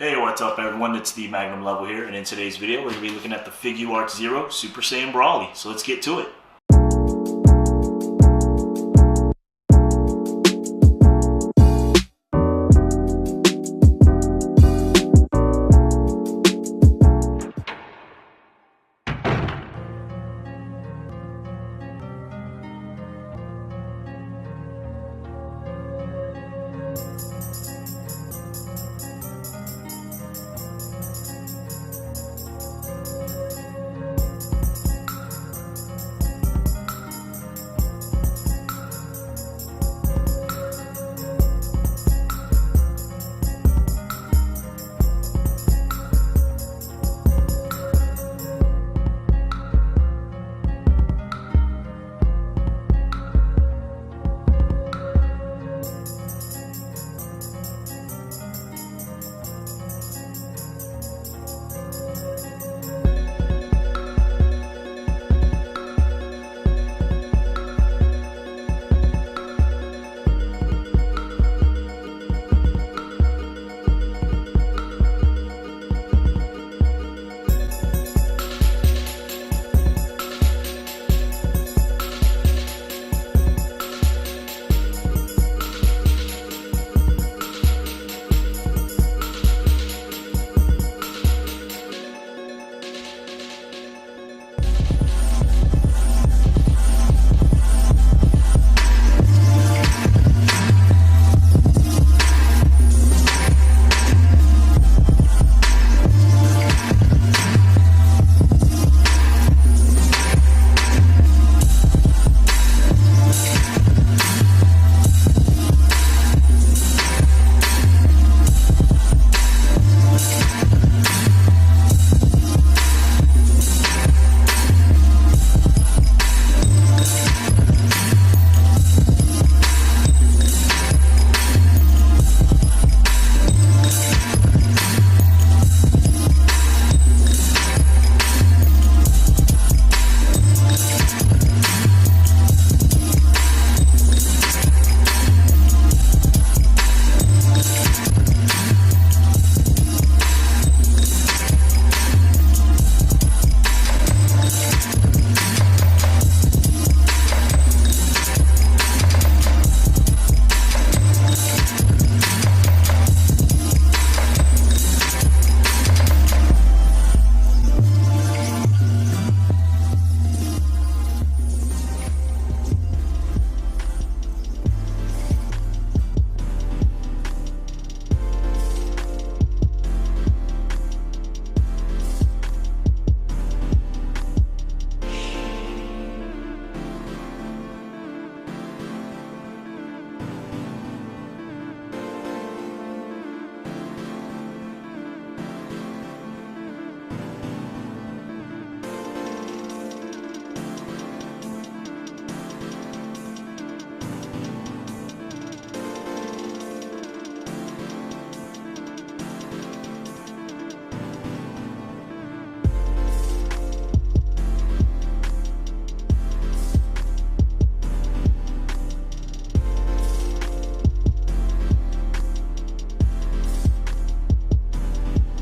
Hey, what's up everyone, it's the Magnum Level here, and in today's video we're going to be looking at the FiguartsZERO Super Saiyan Broly, so let's get to it.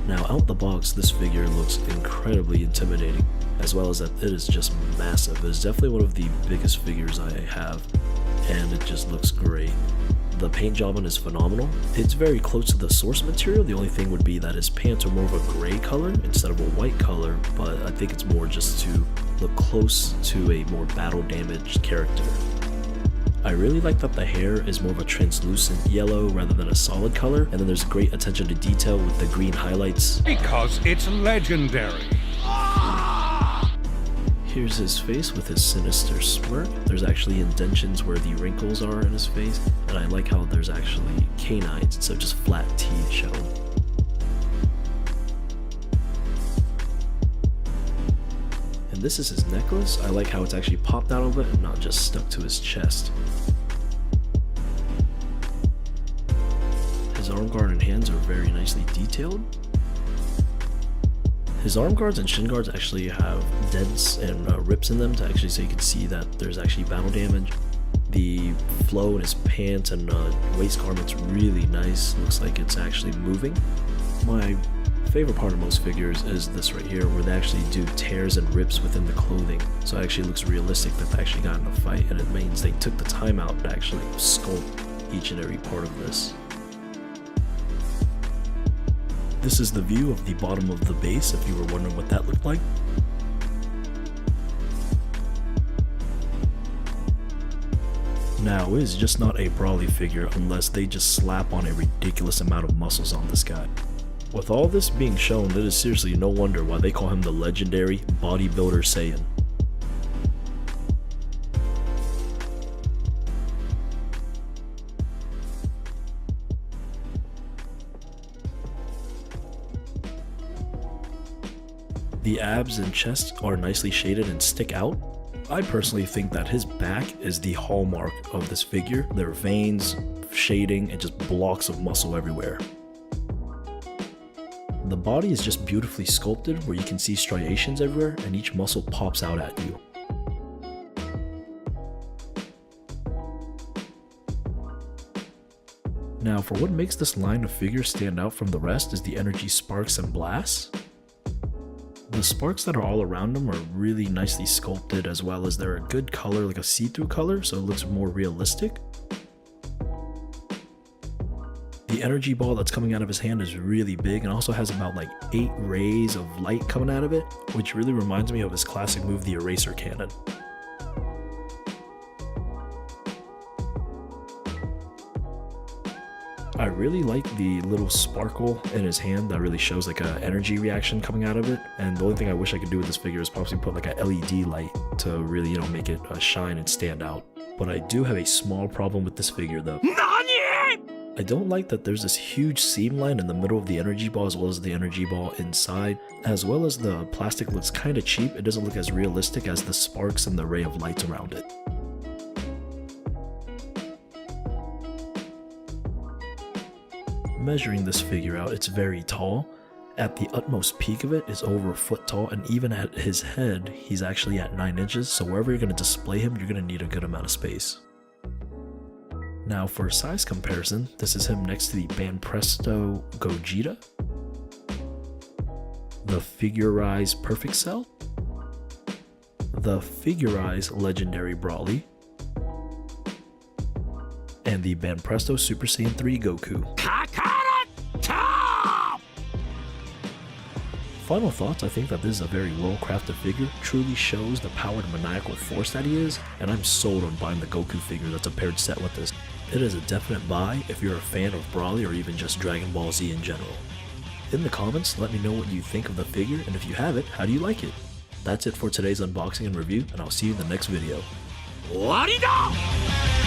Now out the box, this figure looks incredibly intimidating, as well as that it is just massive. It is definitely one of the biggest figures I have, and it just looks great. The paint job on it is phenomenal. It's very close to the source material. The only thing would be that his pants are more of a gray color instead of a white color, but I think it's more just to look close to a more battle damaged character. I really like that the hair is more of a translucent yellow rather than a solid color, and then there's great attention to detail with the green highlights. Because it's legendary. Here's his face with his sinister smirk. There's actually indentions where the wrinkles are in his face, and I like how there's actually canines instead of just flat teeth shown. And this is his necklace. I like how it's actually popped out a bit and not just stuck to his chest. His arm guard and hands are very nicely detailed. His arm guards and shin guards actually have dents and rips in them to actually so you can see that there's actually battle damage. The flow in his pants and waist garment's really nice. Looks like it's actually moving. My favorite part of most figures is this right here, where they actually do tears and rips within the clothing, so it actually looks realistic that they actually got in a fight, and it means they took the time out to actually sculpt each and every part of this. This is the view of the bottom of the base, if you were wondering what that looked like. Now, it is just not a Broly figure unless they just slap on a ridiculous amount of muscles on this guy. With all this being shown, it is seriously no wonder why they call him the legendary bodybuilder Saiyan. The abs and chest are nicely shaded and stick out. I personally think that his back is the hallmark of this figure. There are veins, shading, and just blocks of muscle everywhere. The body is just beautifully sculpted where you can see striations everywhere and each muscle pops out at you. Now, for what makes this line of figures stand out from the rest is the energy sparks and blasts. The sparks that are all around them are really nicely sculpted, as well as they're a good color, like a see-through color, so it looks more realistic. The energy ball that's coming out of his hand is really big and also has about like 8 rays of light coming out of it, which really reminds me of his classic move, the eraser cannon. I really like the little sparkle in his hand that really shows like an energy reaction coming out of it, and the only thing I wish I could do with this figure is possibly put like a LED light to really, make it shine and stand out. But I do have a small problem with this figure though. I don't like that there's this huge seam line in the middle of the energy ball, as well as the energy ball inside, as well as the plastic looks kind of cheap. It doesn't look as realistic as the sparks and the ray of lights around it. Measuring this figure out, it's very tall. At the utmost peak of it is over 1 foot tall, and even at his head, he's actually at 9 inches, so wherever you're going to display him, you're going to need a good amount of space. Now for size comparison, this is him next to the Banpresto Gogeta, the FiguartZ Perfect Cell, the FiguartZ Legendary Broly, and the Banpresto Super Saiyan 3 Goku. Final thoughts, I think that this is a very well-crafted figure, truly shows the power and maniacal force that he is, and I'm sold on buying the Goku figure that's a paired set with this. It is a definite buy if you're a fan of Broly or even just Dragon Ball Z in general. In the comments, let me know what you think of the figure, and if you have it, how do you like it? That's it for today's unboxing and review, and I'll see you in the next video. Warida!